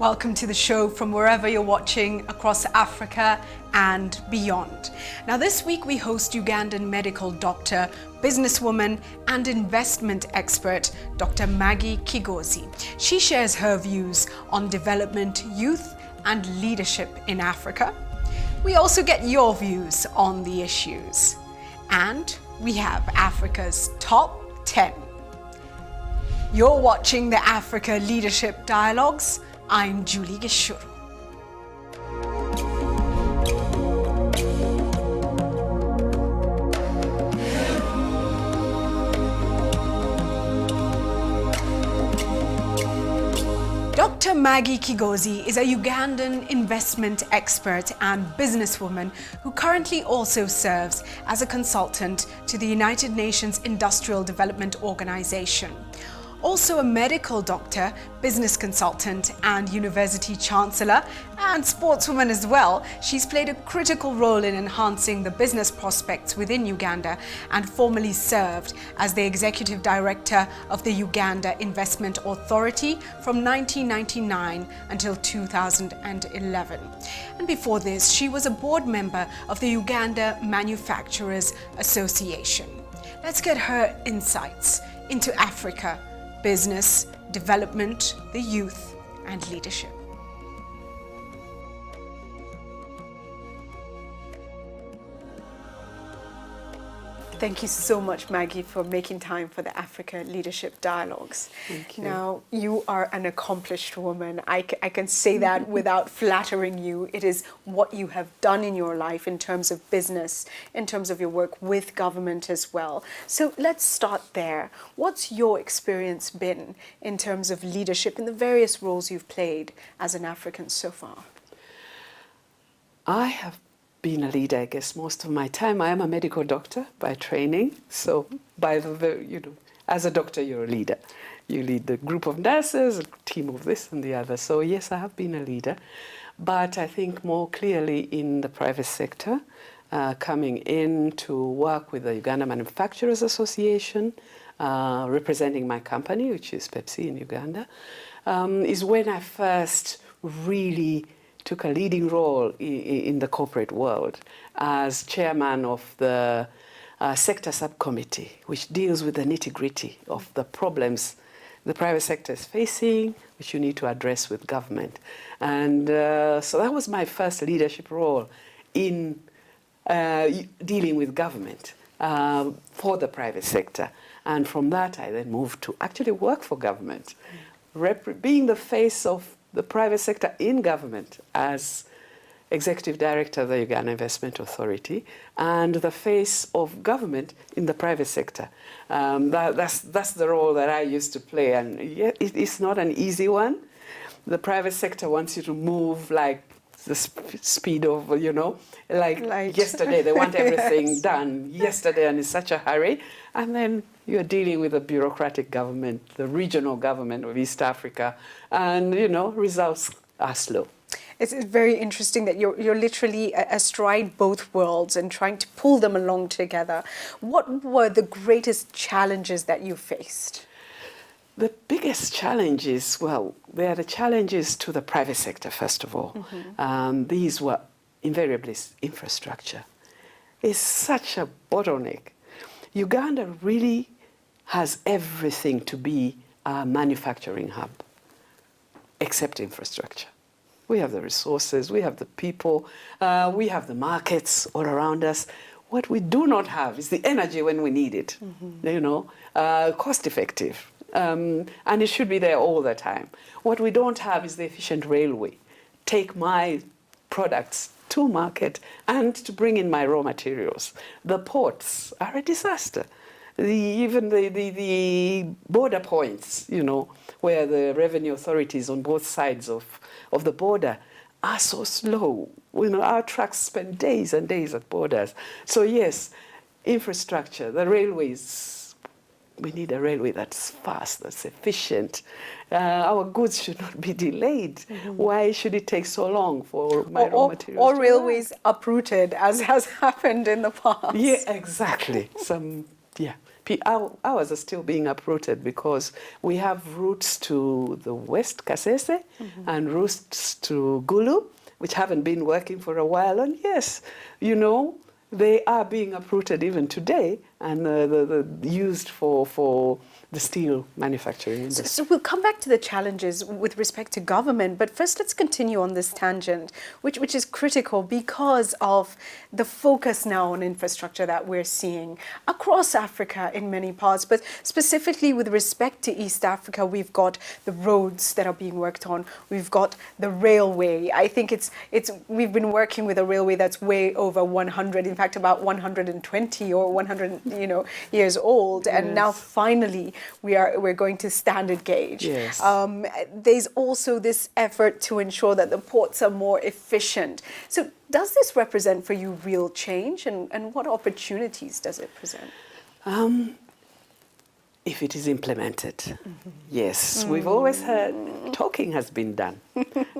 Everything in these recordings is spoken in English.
welcome to the show from wherever you're watching across Africa and beyond. Now this week we host Ugandan medical doctor, businesswoman and investment expert, Dr. Maggie Kigozi. She shares her views on development, youth and leadership in Africa. We also get your views on the issues. And we have Africa's top 10. You're watching the Africa Leadership Dialogues. I'm Julie Gichuru. Dr. Maggie Kigozi is a Ugandan investment expert and businesswoman who currently also serves as a consultant to the United Nations Industrial Development Organization. Also a medical doctor, business consultant and university chancellor and sportswoman as well, she's played a critical role in enhancing the business prospects within Uganda and formerly served as the executive director of the Uganda Investment Authority from 1999 until 2011. And before this, she was a board member of the Uganda Manufacturers Association. Let's get her insights into Africa, business, development, the youth, and leadership. Thank you so much, Maggie, for making time for the Africa Leadership Dialogues. Thank you. Now, you are an accomplished woman. I can say that without flattering you. It is what you have done in your life in terms of business, in terms of your work with government as well. So let's start there. What's your experience been in terms of leadership in the various roles you've played as an African so far? I have been a leader, I guess, most of my time. I am a medical doctor by training. So as a doctor, you're a leader. You lead the group of nurses, a team of this and the other. So yes, I have been a leader. But I think more clearly in the private sector, coming in to work with the Uganda Manufacturers Association, representing my company, which is Pepsi in Uganda, is when I first really took a leading role in the corporate world as chairman of the sector subcommittee, which deals with the nitty-gritty of the problems the private sector is facing, which you need to address with government. And so that was my first leadership role in dealing with government for the private sector. And from that, I then moved to actually work for government, being the face of the private sector in government as executive director of the Uganda Investment Authority and the face of government in the private sector. That's the role that I used to play, and yet it's not an easy one. The private sector wants you to move like the speed of, like yesterday. They want everything done yesterday and in such a hurry. And then you're dealing with a bureaucratic government, the regional government of East Africa, and, results are slow. It's very interesting that you're literally astride both worlds and trying to pull them along together. What were the greatest challenges that you faced? The biggest challenges, they are the challenges to the private sector, first of all. Mm-hmm. These were invariably infrastructure. It's such a bottleneck. Uganda really has everything to be a manufacturing hub, except infrastructure. We have the resources, we have the people, we have the markets all around us. What we do not have is the energy when we need it, cost effective. And it should be there all the time. What we don't have is the efficient railway. Take my products to market and to bring in my raw materials. The ports are a disaster. Even the border points, where the revenue authorities on both sides of the border are so slow. Our trucks spend days and days at borders. So yes, infrastructure, the railways, we need a railway that's fast, that's efficient. Our goods should not be delayed. Mm-hmm. Why should it take so long for my raw materials? Or railways uprooted, as has happened in the past. Yeah, exactly. ours are still being uprooted because we have routes to the west, Kasese, and routes to Gulu, which haven't been working for a while. And yes, you know, they are being uprooted even today and used for the steel manufacturing industry. So we'll come back to the challenges with respect to government, but first let's continue on this tangent, which is critical because of the focus now on infrastructure that we're seeing across Africa in many parts, but specifically with respect to East Africa, we've got the roads that are being worked on, we've got the railway. I think we've been working with a railway that's way over 100, in fact about 120 or 100 years old, and now finally we're going to standard gauge. Yes. There's also this effort to ensure that the ports are more efficient. So does this represent for you real change, and what opportunities does it present? If it is implemented, yes. We've always heard talking has been done.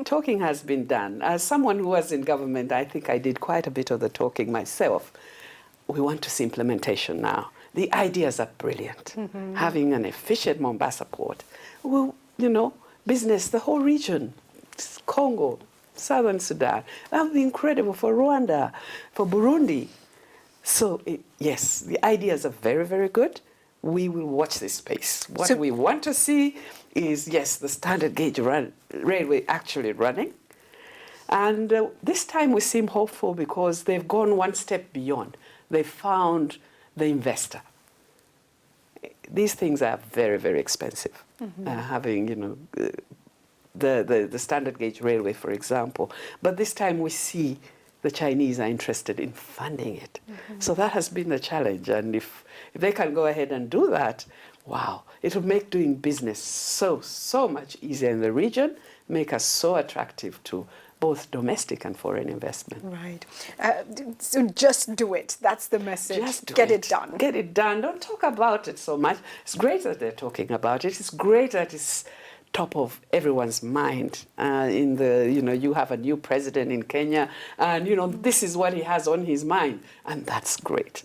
Talking has been done. As someone who was in government, I think I did quite a bit of the talking myself. We want to see implementation now. The ideas are brilliant. Having an efficient Mombasa port, well, business, the whole region, Congo, Southern Sudan, that would be incredible for Rwanda, for Burundi. So, yes, the ideas are very, very good. We will watch this space. What we want to see is, yes, the standard gauge railway actually running. And this time we seem hopeful because they've gone one step beyond. They found the investor. These things are very, very expensive. Having, the standard gauge railway, for example. But this time we see the Chinese are interested in funding it. So that has been the challenge. And if they can go ahead and do that, wow, it will make doing business so much easier in the region, make us so attractive to both domestic and foreign investment. Right. So just do it. That's the message. Just get it done. Get it done. Don't talk about it so much. It's great that they're talking about it. It's great that it's top of everyone's mind. You have a new president in Kenya, and this is what he has on his mind, and that's great.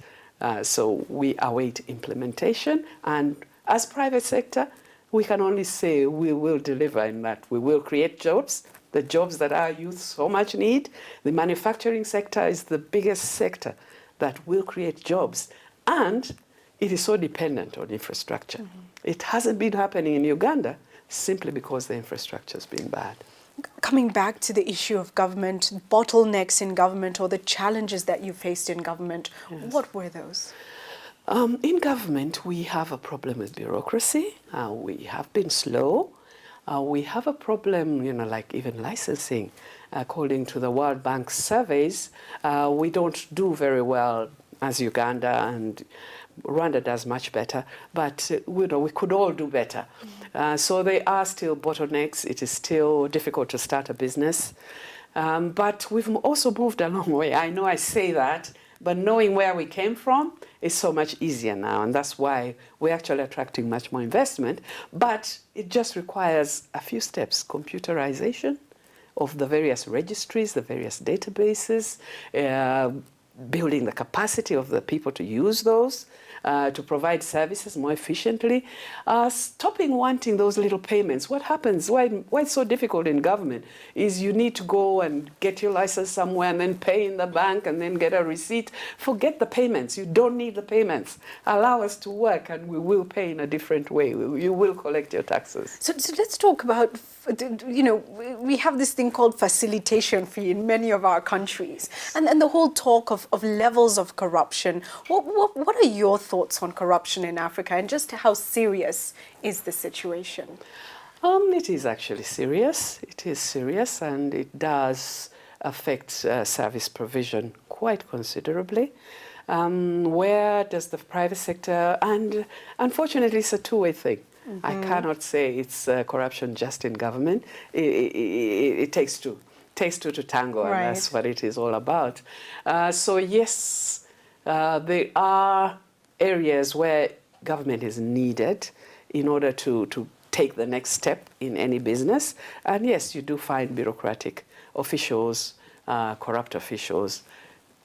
So we await implementation, and as private sector, we can only say we will deliver in that. We will create jobs, the jobs that our youth so much need. The manufacturing sector is the biggest sector that will create jobs, and it is so dependent on infrastructure. It hasn't been happening in Uganda simply because the infrastructure has been bad. Coming back to the issue of government, bottlenecks in government, or the challenges that you faced in government, what were those? In government, we have a problem with bureaucracy. We have been slow. We have a problem, like even licensing. According to the World Bank surveys, we don't do very well as Uganda, and Rwanda does much better, but we could all do better. So there are still bottlenecks. It is still difficult to start a business. But we've also moved a long way. I know I say that, but knowing where we came from is so much easier now, and that's why we're actually attracting much more investment. But it just requires a few steps: computerization of the various registries, the various databases, building the capacity of the people to use those, to provide services more efficiently, stopping wanting those little payments. What happens, why it's so difficult in government is you need to go and get your license somewhere and then pay in the bank and then get a receipt. Forget the payments. You don't need the payments. Allow us to work and we will pay in a different way. You will collect your taxes. So let's talk about, we have this thing called facilitation fee in many of our countries. And the whole talk of levels of corruption. What are your thoughts on corruption in Africa, and just how serious is the situation? It is actually serious. It is serious, and it does affect service provision quite considerably. Where does the private sector, and unfortunately it's a two-way thing. I cannot say it's corruption just in government. It takes two. It takes two to tango, and that's what it is all about. So yes, there are areas where government is needed in order to take the next step in any business. And yes, you do find bureaucratic officials, corrupt officials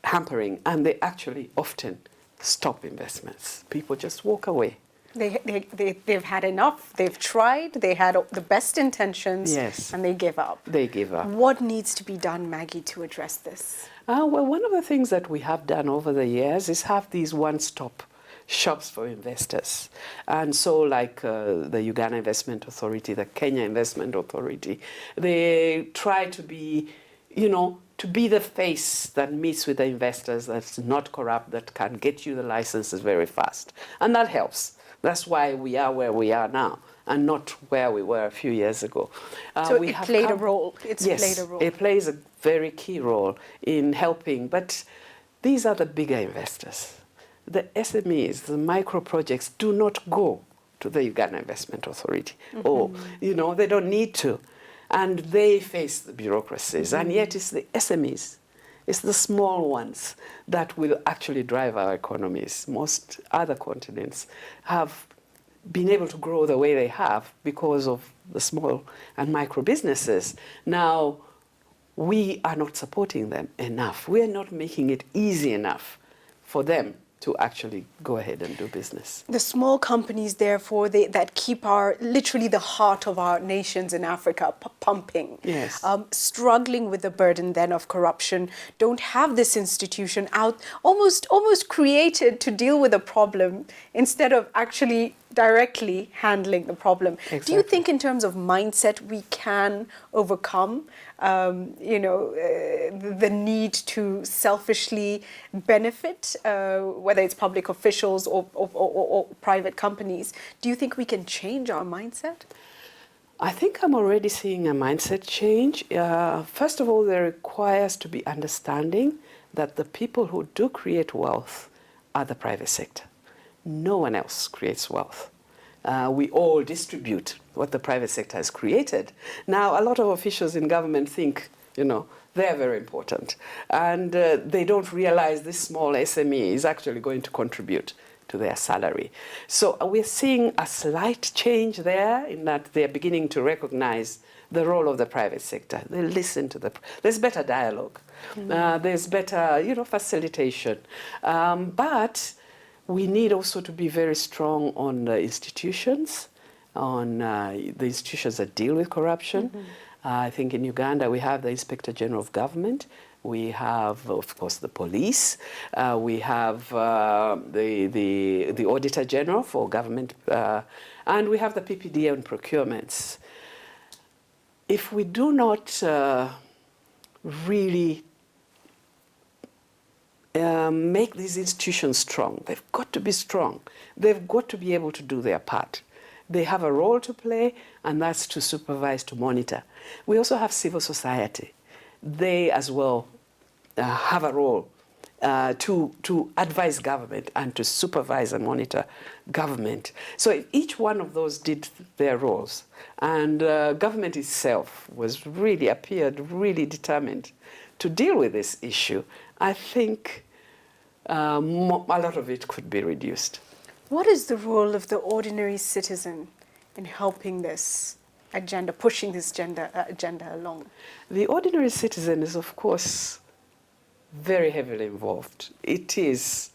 hampering, and they actually often stop investments. People just walk away. They've had enough. They've tried. They had the best intentions. Yes. And they give up. They give up. What needs to be done, Maggie, to address this? Well, one of the things that we have done over the years is have these one-stop shops for investors. And so like the Uganda Investment Authority, the Kenya Investment Authority, they try to be, to be the face that meets with the investors, that's not corrupt, that can get you the licenses very fast. And that helps. That's why we are where we are now and not where we were a few years ago. So it played a role. Played a role. It plays a very key role in helping. But these are the bigger investors. The SMEs, the micro projects, do not go to the Uganda Investment Authority. Or, they don't need to. And they face the bureaucracies. And yet it's the SMEs, it's the small ones that will actually drive our economies. Most other continents have been able to grow the way they have because of the small and micro businesses. Now, we are not supporting them enough. We are not making it easy enough for them to actually go ahead and do business. The small companies, therefore, that keep literally the heart of our nations in Africa pumping, yes. Struggling with the burden then of corruption, don't have this institution out, almost created to deal with a problem instead of actually directly handling the problem. Exactly. Do you think in terms of mindset we can overcome the need to selfishly benefit, whether it's public officials or private companies? Do you think we can change our mindset? I think I'm already seeing a mindset change. First of all, there requires to be understanding that the people who do create wealth are the private sector. No one else creates wealth. We all distribute what the private sector has created. Now, a lot of officials in government think, they're very important. And they don't realize this small SME is actually going to contribute to their salary. So we're seeing a slight change there in that they're beginning to recognize the role of the private sector. They listen to there's better dialogue. There's better, facilitation. But we need also to be very strong on the institutions, on the institutions that deal with corruption. I think in Uganda we have the Inspector General of Government, we have, of course, the police, we have the Auditor General for government, and we have the PPD on procurements. If we do not really make these institutions strong. They've got to be strong. They've got to be able to do their part. They have a role to play, and that's to supervise, to monitor. We also have civil society. They as well have a role to advise government and to supervise and monitor government. So if each one of those did their roles, and government itself appeared really determined to deal with this issue, I think a lot of it could be reduced. What is the role of the ordinary citizen in helping this agenda, pushing this agenda along? The ordinary citizen is, of course, very heavily involved. It is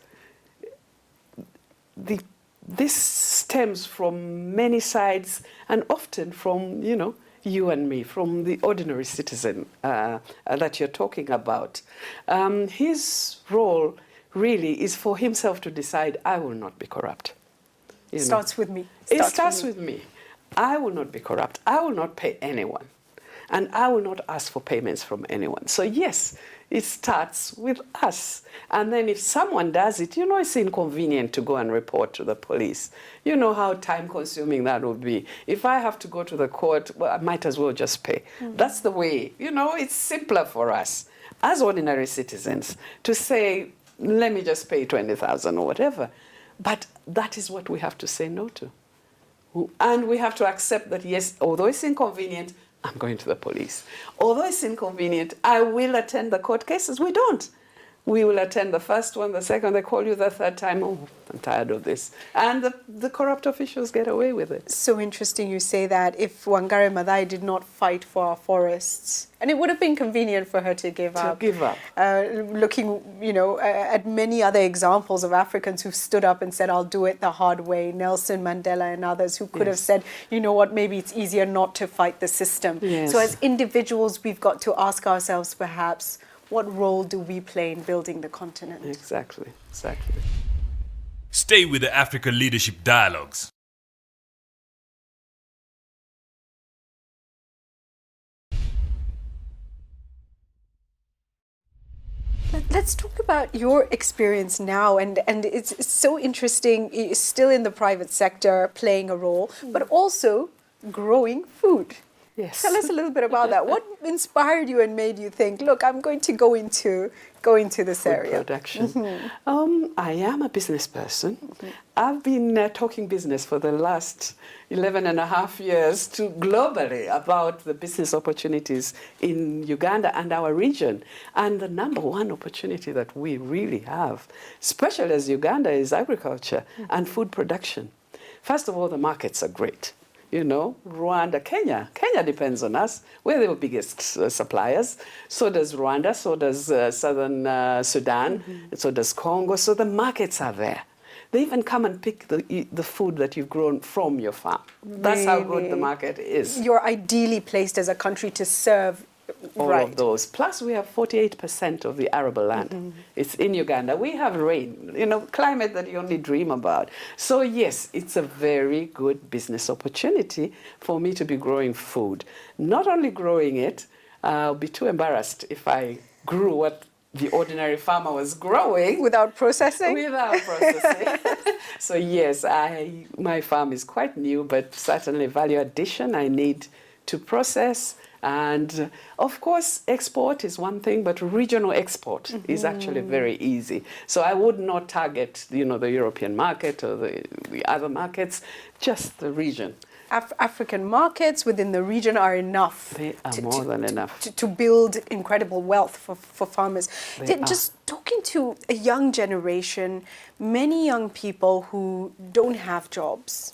this stems from many sides, and often from you and me, from the ordinary citizen that you're talking about. His role really is for himself to decide, I will not be corrupt. It starts with me. It starts with me. I will not be corrupt. I will not pay anyone. And I will not ask for payments from anyone. So yes, it starts with us. And then if someone does it, it's inconvenient to go and report to the police. You know how time-consuming that would be. If I have to go to the court, well, I might as well just pay. That's the way. It's simpler for us as ordinary citizens to say, let me just pay 20,000 or whatever. But that is what we have to say no to. And we have to accept that, yes, although it's inconvenient, I'm going to the police. Although it's inconvenient, I will attend the court cases. We don't. We will attend the first one, the second, they call you the third time, oh, I'm tired of this. And the corrupt officials get away with it. So interesting you say that. If Wangari Maathai did not fight for our forests, and it would have been convenient for her to give up. Looking, at many other examples of Africans who've stood up and said, I'll do it the hard way. Nelson Mandela and others who could have said, you know what, maybe it's easier not to fight the system. Yes. So as individuals, we've got to ask ourselves perhaps, what role do we play in building the continent? Exactly. Stay with the Africa Leadership Dialogues. Let's talk about your experience now, and it's so interesting. You're still in the private sector, playing a role, but also growing food. Yes. Tell us a little bit about that. What inspired you and made you think, look, I'm going to go into this area? Production. I am a business person. I've been talking business for the last 11 and a half years to globally about the business opportunities in Uganda and our region. And the number one opportunity that we really have, especially as Uganda, is agriculture and food production. First of all, the markets are great. Rwanda, Kenya depends on us. We're the biggest suppliers. So does Rwanda, so does Southern Sudan, so does Congo. So the markets are there. They even come and pick the food that you've grown from your farm. That's how good the market is. You're ideally placed as a country to serve all of those. Plus, we have 48% of the arable land. It's in Uganda. We have rain, climate that you only dream about. So yes, it's a very good business opportunity for me to be growing food. Not only growing it, I'll be too embarrassed if I grew what the ordinary farmer was growing. Without processing? Without processing. So yes, my farm is quite new, but certainly value addition I need to process. And of course, export is one thing, but regional export is actually very easy. So I would not target, the European market or the other markets, just the region. African markets within the region are enough. They are more than enough. To build incredible wealth for farmers. Just talking to a young generation, many young people who don't have jobs,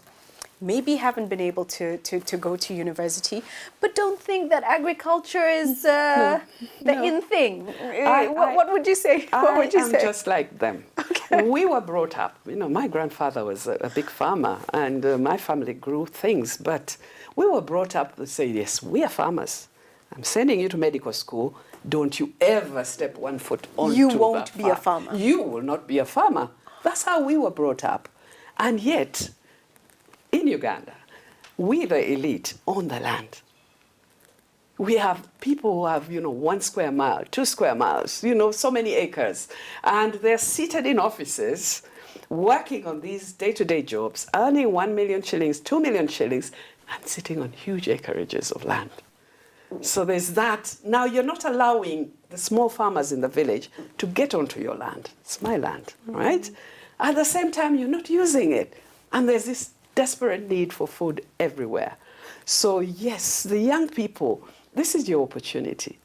maybe haven't been able to go to university, but don't think that agriculture is the in thing. What would you say? I'm just like them. Okay. We were brought up, my grandfather was a big farmer, and my family grew things, but we were brought up to say, yes, we are farmers. I'm sending you to medical school. Don't you ever step one foot onto You won't be a farmer. You will not be a farmer. That's how we were brought up. And yet, in Uganda, we, the elite, own the land. We have people who have, 1 square mile, 2 square miles, so many acres. And they're seated in offices, working on these day-to-day jobs, earning 1 million shillings, 2 million shillings, and sitting on huge acreages of land. So there's that. Now, you're not allowing the small farmers in the village to get onto your land. It's my land, right? At the same time, you're not using it. And there's this desperate need for food everywhere. So yes, the young people, this is your opportunity.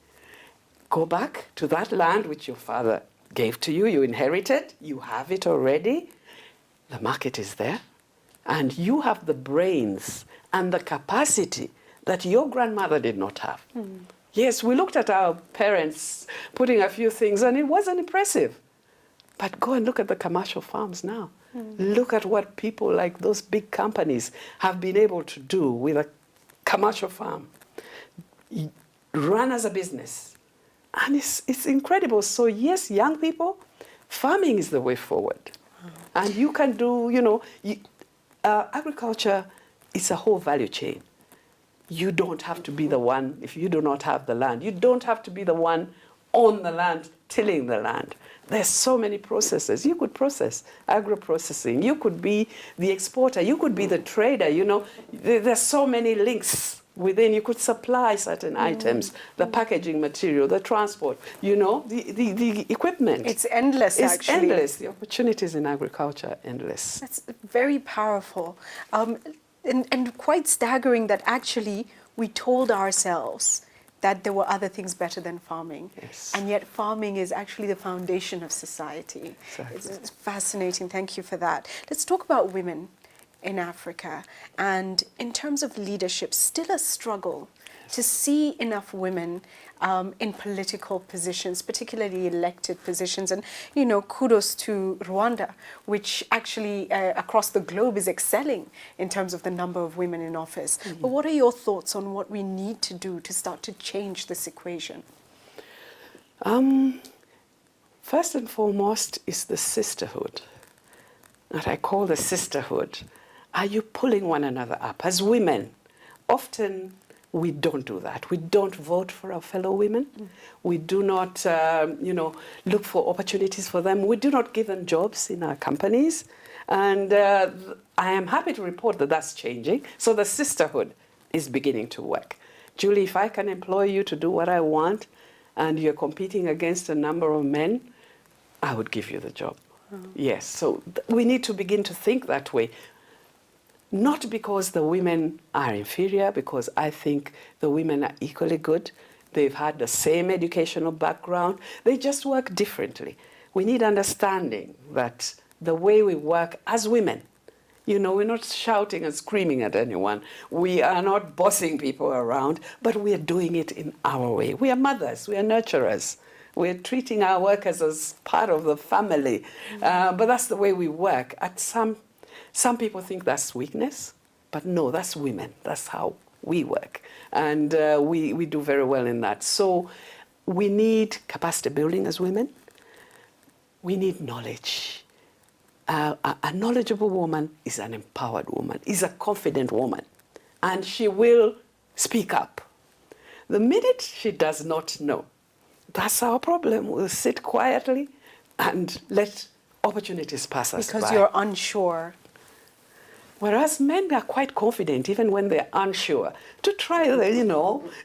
Go back to that land which your father gave to you, you inherited, you have it already. The market is there. And you have the brains and the capacity that your grandmother did not have. Yes, we looked at our parents putting a few things and it wasn't impressive. But go and look at the commercial farms now. Look at what people like those big companies have been able to do with a commercial farm. Run as a business. And it's incredible. So yes, young people, farming is the way forward. And you can do, agriculture is a whole value chain. You don't have to be the one, if you do not have the land, you don't have to be the one on the land, tilling the land. There's so many processes. You could process, agro-processing. You could be the exporter. You could be the trader. There's so many links within. You could supply certain items, the packaging material, the transport, the equipment. It's endless, actually. It's endless. The opportunities in agriculture are endless. That's very powerful. And quite staggering that actually we told ourselves that there were other things better than farming. Yes. And yet farming is actually the foundation of society. Exactly. It's fascinating. Thank you for that. Let's talk about women in Africa. And in terms of leadership, still a struggle to see enough women in political positions, particularly elected positions. And, you know, kudos to Rwanda, which actually across the globe is excelling in terms of the number of women in office. Mm-hmm. But what are your thoughts on what we need to do to start to change this equation? First and foremost is the sisterhood, that I call the sisterhood. Are you pulling one another up? As women, often we don't do that. We don't vote for our fellow women. Mm. We do not, look for opportunities for them. We do not give them jobs in our companies. And I am happy to report that that's changing. So the sisterhood is beginning to work. Julie, if I can employ you to do what I want, and you're competing against a number of men, I would give you the job. Mm. Yes, so we need to begin to think that way. Not because the women are inferior, because I think the women are equally good. They've had the same educational background. They just work differently. We need understanding that the way we work as women, you know, we're not shouting and screaming at anyone. We are not bossing people around, but we are doing it in our way. We are mothers. We are nurturers. We're treating our workers as part of the family. Mm-hmm. But that's the way we work. Some people think that's weakness, but no, that's women. That's how we work. And we do very well in that. So we need capacity building as women. We need knowledge. A knowledgeable woman is an empowered woman, is a confident woman, and she will speak up. The minute she does not know, that's our problem. We'll sit quietly and let opportunities pass us by. Because you're unsure. Whereas men are quite confident, even when they're unsure, to try,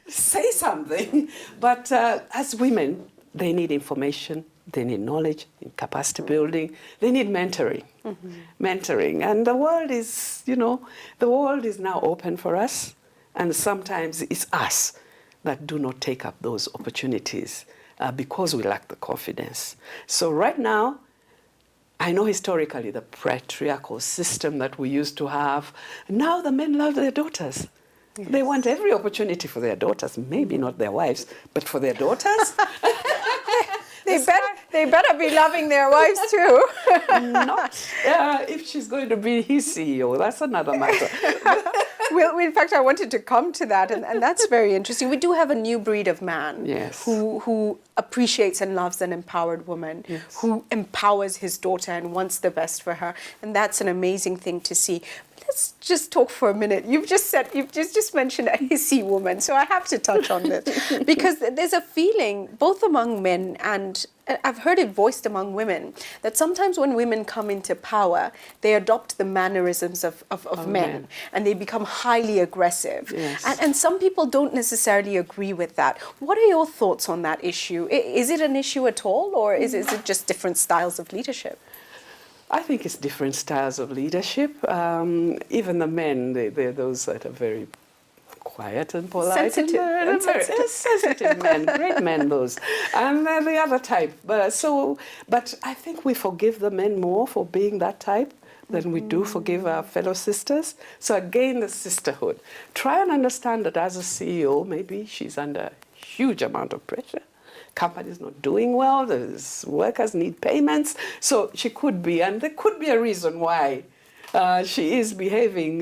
say something. But as women, they need information, they need knowledge, capacity building, they need mentoring. Mm-hmm. Mentoring. And the world is, the world is now open for us. And sometimes it's us that do not take up those opportunities because we lack the confidence. So right now, I know historically the patriarchal system that we used to have, now the men love their daughters. Yes. They want every opportunity for their daughters, maybe not their wives, but for their daughters. They better be loving their wives too. Not if she's going to be his CEO, that's another matter. Well, in fact, I wanted to come to that, and that's very interesting. We do have a new breed of man, yes, who appreciates and loves an empowered woman, yes, who empowers his daughter and wants the best for her, and that's an amazing thing to see. Let's just talk for a minute. You've just mentioned a hissy woman, so I have to touch on this because there's a feeling both among men and I've heard it voiced among women that sometimes when women come into power, they adopt the mannerisms of men and they become highly aggressive. Yes. And some people don't necessarily agree with that. What are your thoughts on that issue? Is it an issue at all, or is it just different styles of leadership? I think it's different styles of leadership. Even the men, they're those that are very quiet and polite. Sensitive men, great men those. And they're the other type. But I think we forgive the men more for being that type than we do forgive our fellow sisters. So again, the sisterhood. Try and understand that as a CEO, maybe she's under a huge amount of pressure. Company's not doing well, the workers need payments, so she could be, and there could be a reason why she is behaving,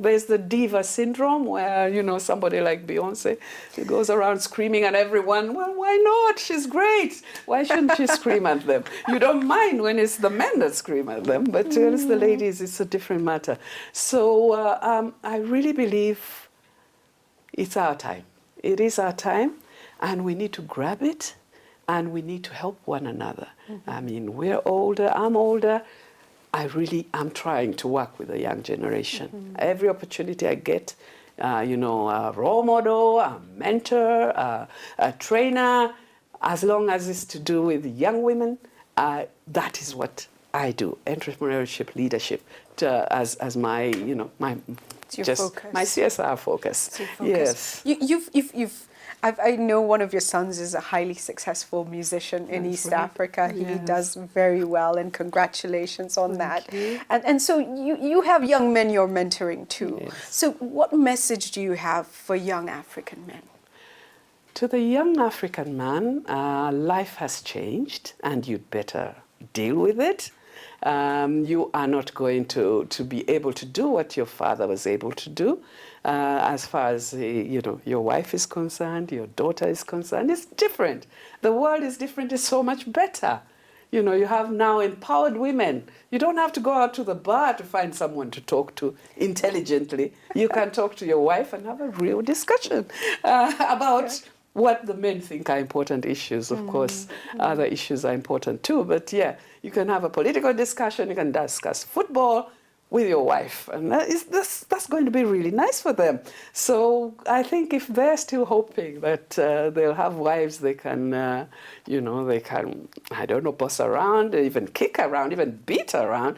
there's the diva syndrome where, somebody like Beyonce goes around screaming at everyone, well, why not? She's great. Why shouldn't she scream at them? You don't mind when it's the men that scream at them, but when it's the ladies, it's a different matter. So I really believe it's our time. It is our time. And we need to grab it, and we need to help one another. Mm-hmm. I mean, we're older, I'm older. I'm trying to work with the young generation. Mm-hmm. Every opportunity I get, a role model, a mentor, a trainer, as long as it's to do with young women, that is what I do. Entrepreneurship, leadership, as my, my focus. My CSR focus. Yes. You've I know one of your sons is a highly successful musician in That's East right. Africa. He Yes. does very well, and congratulations on that. Thank you. And so you have young men you're mentoring too. Yes. So what message do you have for young African men? To the young African man, life has changed and you'd better deal with it. You are not going to be able to do what your father was able to do. As far as your wife is concerned, your daughter is concerned, it's different. The world is different, it's so much better. You know, you have now empowered women. You don't have to go out to the bar to find someone to talk to intelligently. You can talk to your wife and have a real discussion about what the men think are important issues. Of course, other issues are important too. But yeah, you can have a political discussion. You can discuss football with your wife. And that's going to be really nice for them. So I think if they're still hoping that they'll have wives they can, they can, I don't know, boss around, even kick around, even beat around,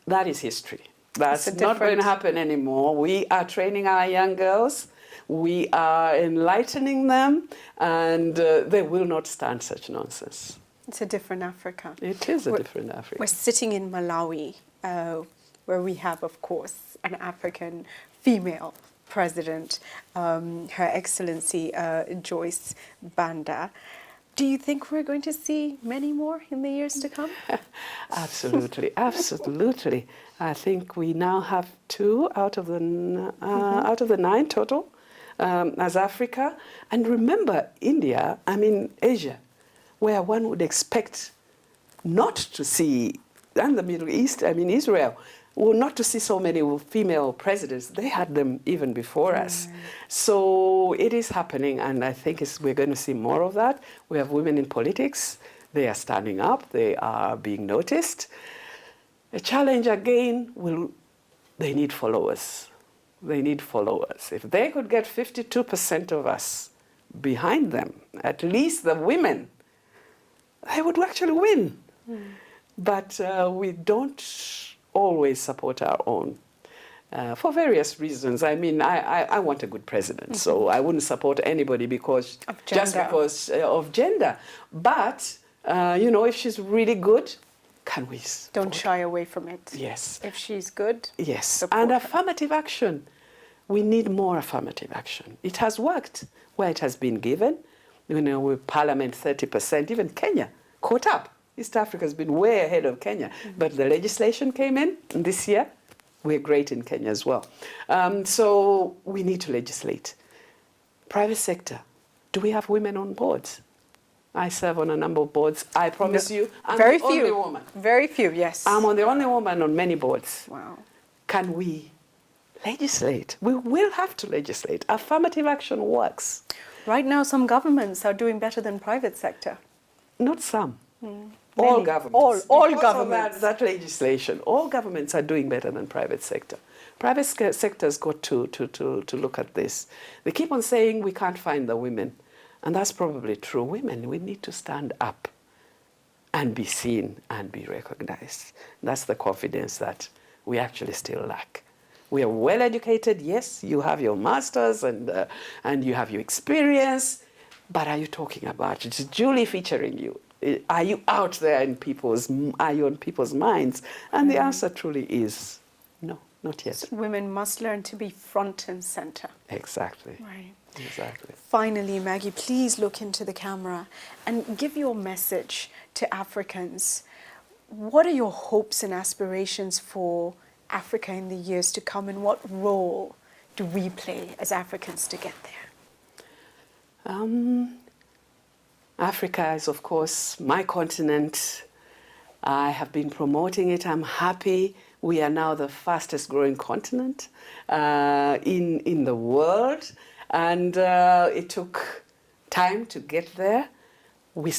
that is history. That's not going to happen anymore. We are training our young girls. We are enlightening them, and they will not stand such nonsense. It's a different Africa. It is a different Africa. We're sitting in Malawi, where we have, of course, an African female president, Her Excellency Joyce Banda. Do you think we're going to see many more in the years to come? Absolutely, absolutely. I think we now have 2 out of the 9 total as Africa. And remember, Asia, where one would expect not to see, and the Middle East, Israel, well, not to see so many female presidents. They had them even before us. So it is happening, and I think we're going to see more of that. We have women in politics. They are standing up. They are being noticed. The challenge again they need followers. They need followers. If they could get 52% of us behind them, at least the women, they would actually win. But we don't always support our own for various reasons. I want a good president, so I wouldn't support anybody just because of gender. But, if she's really good, can we don't shy away from it? Yes. If she's good, yes. And affirmative action. We need more affirmative action. It has worked where it has been given. With Parliament 30%, even Kenya caught up. East Africa has been way ahead of Kenya. But the legislation came in this year. We're great in Kenya as well. So we need to legislate. Private sector. Do we have women on boards? I serve on a number of boards. I promise you, I'm the only woman. Very few, yes. I'm the only woman on many boards. Wow. Can we legislate? We will have to legislate. Affirmative action works. Right now, some governments are doing better than private sector. Not some. All governments. All Because governments. Of that legislation. All governments are doing better than private sector. Private sector's got to look at this. They keep on saying we can't find the women. And that's probably true. Women, we need to stand up and be seen and be recognized. That's the confidence that we actually still lack. We are well educated, yes, you have your masters and you have your experience, but are you talking about it? Is Julie featuring you? Are you out there are you on people's minds? And the answer truly is no, not yet. Women must learn to be front and center. Exactly. Right. Exactly. Finally, Maggie, please look into the camera and give your message to Africans. What are your hopes and aspirations for Africa in the years to come, and what role do we play as Africans to get there? Africa is, of course, my continent. I have been promoting it. I'm happy. We are now the fastest growing continent in the world. And it took time to get there. We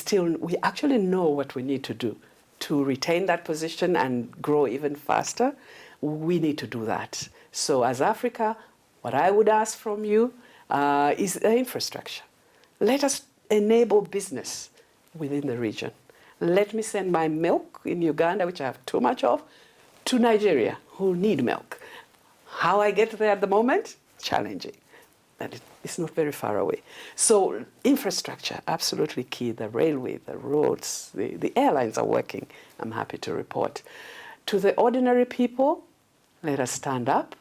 actually know what we need to do to retain that position and grow even faster. We need to do that. So as Africa, what I would ask from you is the infrastructure. Let us enable business within the region. Let me send my milk in Uganda, which I have too much of, to Nigeria, who need milk. How I get there at the moment? Challenging. that it's not very far away. So infrastructure, absolutely key. The railway, the roads, the airlines are working, I'm happy to report. To the ordinary people, let us stand up.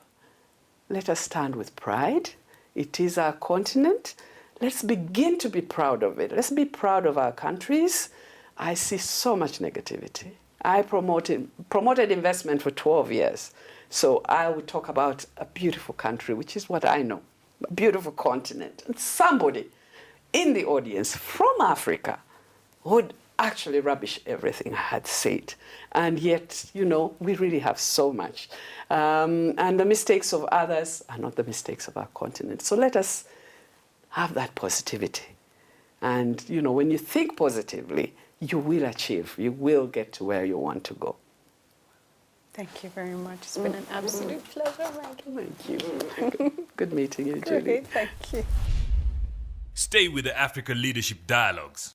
Let us stand with pride. It is our continent. Let's begin to be proud of it. Let's be proud of our countries. I see so much negativity. I promoted investment for 12 years. So I would talk about a beautiful country, which is what I know, a beautiful continent. And somebody in the audience from Africa would actually rubbish everything I had said. And yet, you know, we really have so much. And the mistakes of others are not the mistakes of our continent. So let us have that positivity. And, you know, when you think positively, you will achieve, you will get to where you want to go. Thank you very much. It's been an absolute pleasure, Maggie. Thank you. Good meeting you, Julie. Great, thank you. Stay with the Africa Leadership Dialogues.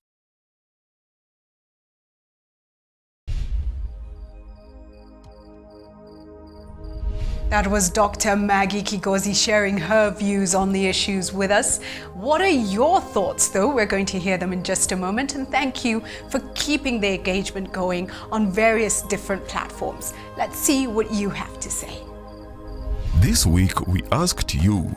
That was Dr. Maggie Kigozi sharing her views on the issues with us. What are your thoughts, though? We're going to hear them in just a moment. And thank you for keeping the engagement going on various different platforms. Let's see what you have to say. This week, we asked you,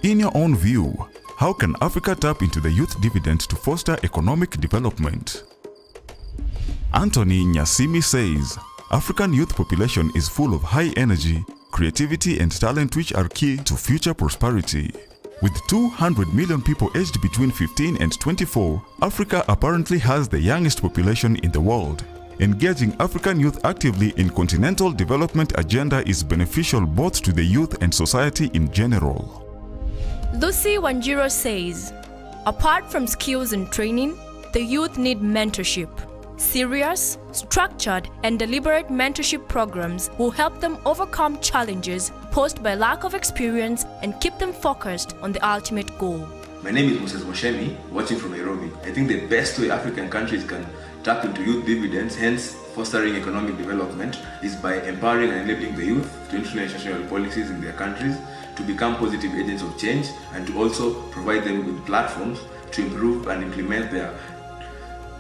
in your own view, how can Africa tap into the youth dividend to foster economic development? Anthony Nyasimi says, African youth population is full of high energy, creativity and talent which are key to future prosperity. With 200 million people aged between 15 and 24, Africa apparently has the youngest population in the world. Engaging African youth actively in continental development agenda is beneficial both to the youth and society in general. Lucy Wanjiro says, apart from skills and training, the youth need mentorship. Serious, structured, and deliberate mentorship programs will help them overcome challenges posed by lack of experience and keep them focused on the ultimate goal. My name is Moses Moshemi, watching from Nairobi. I think the best way African countries can tap into youth dividends, hence fostering economic development, is by empowering and enabling the youth to influence national policies in their countries, to become positive agents of change, and to also provide them with platforms to improve and implement their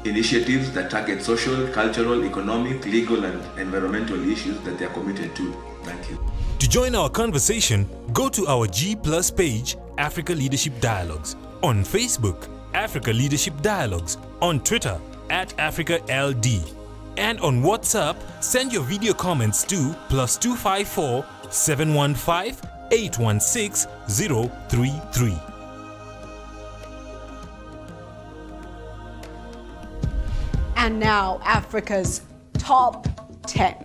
initiatives that target social, cultural, economic, legal, and environmental issues that they are committed to. Thank you. To join our conversation, go to our G+ page, Africa Leadership Dialogues, on Facebook, Africa Leadership Dialogues, on Twitter, @AfricaLD, and on WhatsApp, send your video comments to +254 715 816 033. And now, Africa's Top 10.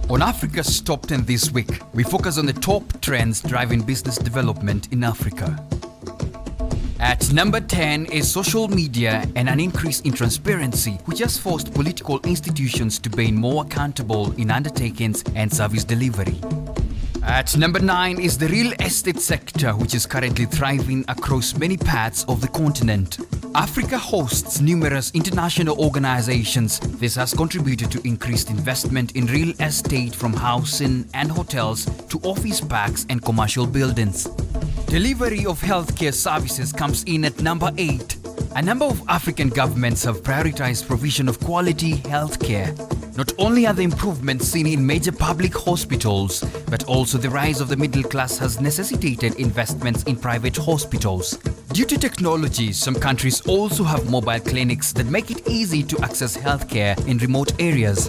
On Africa's Top 10 this week, we focus on the top trends driving business development in Africa. At number 10 is social media and an increase in transparency, which has forced political institutions to be more accountable in undertakings and service delivery. At number 9 is the real estate sector, which is currently thriving across many parts of the continent. Africa hosts numerous international organizations. This has contributed to increased investment in real estate, from housing and hotels to office parks and commercial buildings. Delivery of healthcare services comes in at number 8. A number of African governments have prioritized provision of quality healthcare. Not only are the improvements seen in major public hospitals, but also the rise of the middle class has necessitated investments in private hospitals. Due to technology, some countries also have mobile clinics that make it easy to access healthcare in remote areas.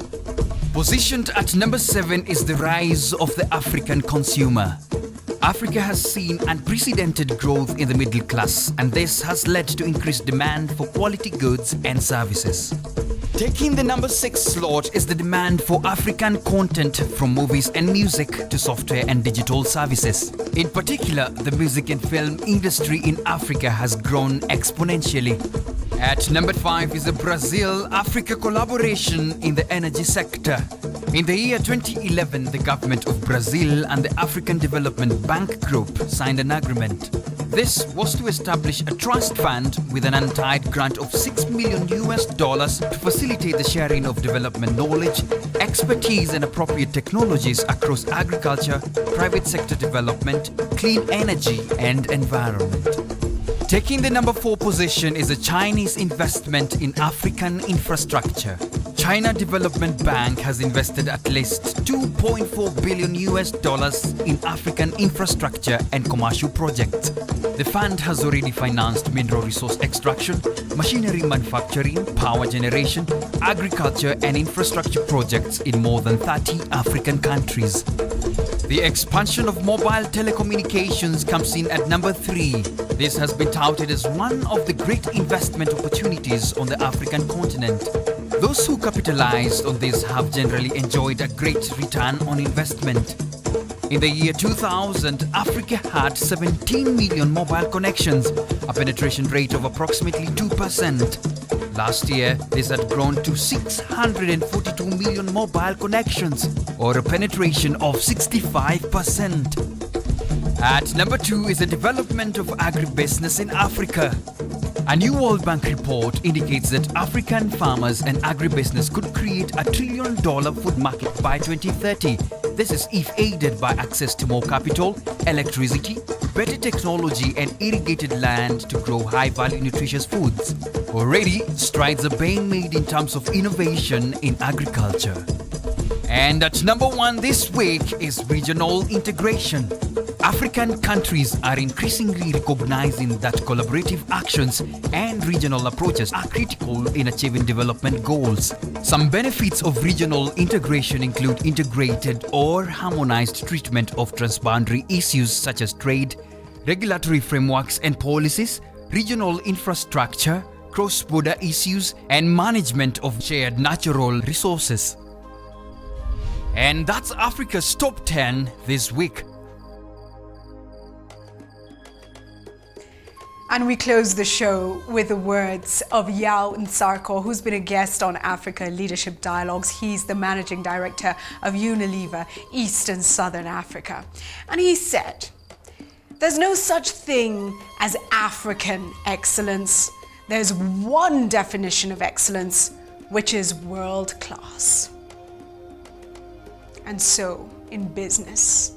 Positioned at number 7 is the rise of the African consumer. Africa has seen unprecedented growth in the middle class, and this has led to increased demand for quality goods and services. Taking the number 6 slot is the demand for African content, from movies and music to software and digital services. In particular, the music and film industry in Africa has grown exponentially. At number 5 is the Brazil-Africa collaboration in the energy sector. In the year 2011, the government of Brazil and the African Development Bank Group signed an agreement. This was to establish a trust fund with an untied grant of $6 million to facilitate the sharing of development knowledge, expertise and appropriate technologies across agriculture, private sector development, clean energy and environment. Taking the number 4 position is a Chinese investment in African infrastructure. China Development Bank has invested at least $2.4 billion in African infrastructure and commercial projects. The fund has already financed mineral resource extraction, machinery manufacturing, power generation, agriculture and infrastructure projects in more than 30 African countries. The expansion of mobile telecommunications comes in at number 3. This has been touted as one of the great investment opportunities on the African continent. Those who capitalized on this have generally enjoyed a great return on investment. In the year 2000, Africa had 17 million mobile connections, a penetration rate of approximately 2%. Last year, this had grown to 642 million mobile connections, or a penetration of 65%. At number 2 is the development of agribusiness in Africa. A new World Bank report indicates that African farmers and agribusiness could create a $1 trillion food market by 2030. This is if aided by access to more capital, electricity, better technology and irrigated land to grow high-value nutritious foods. Already, strides are being made in terms of innovation in agriculture. And at number 1 this week is regional integration. African countries are increasingly recognizing that collaborative actions and regional approaches are critical in achieving development goals. Some benefits of regional integration include integrated or harmonized treatment of transboundary issues such as trade, regulatory frameworks and policies, regional infrastructure, cross-border issues, and management of shared natural resources. And that's Africa's Top 10 this week. And we close the show with the words of Yao Nsarko, who's been a guest on Africa Leadership Dialogues. He's the Managing Director of Unilever, East and Southern Africa. And he said, "There's no such thing as African excellence. There's one definition of excellence, which is world class." And so, in business,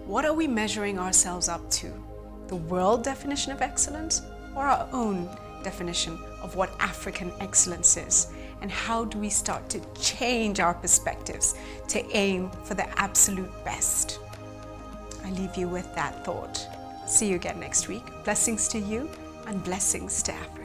what are we measuring ourselves up to? The world definition of excellence or our own definition of what African excellence is? And how do we start to change our perspectives to aim for the absolute best? I leave you with that thought. See you again next week. Blessings to you and blessings to Africa.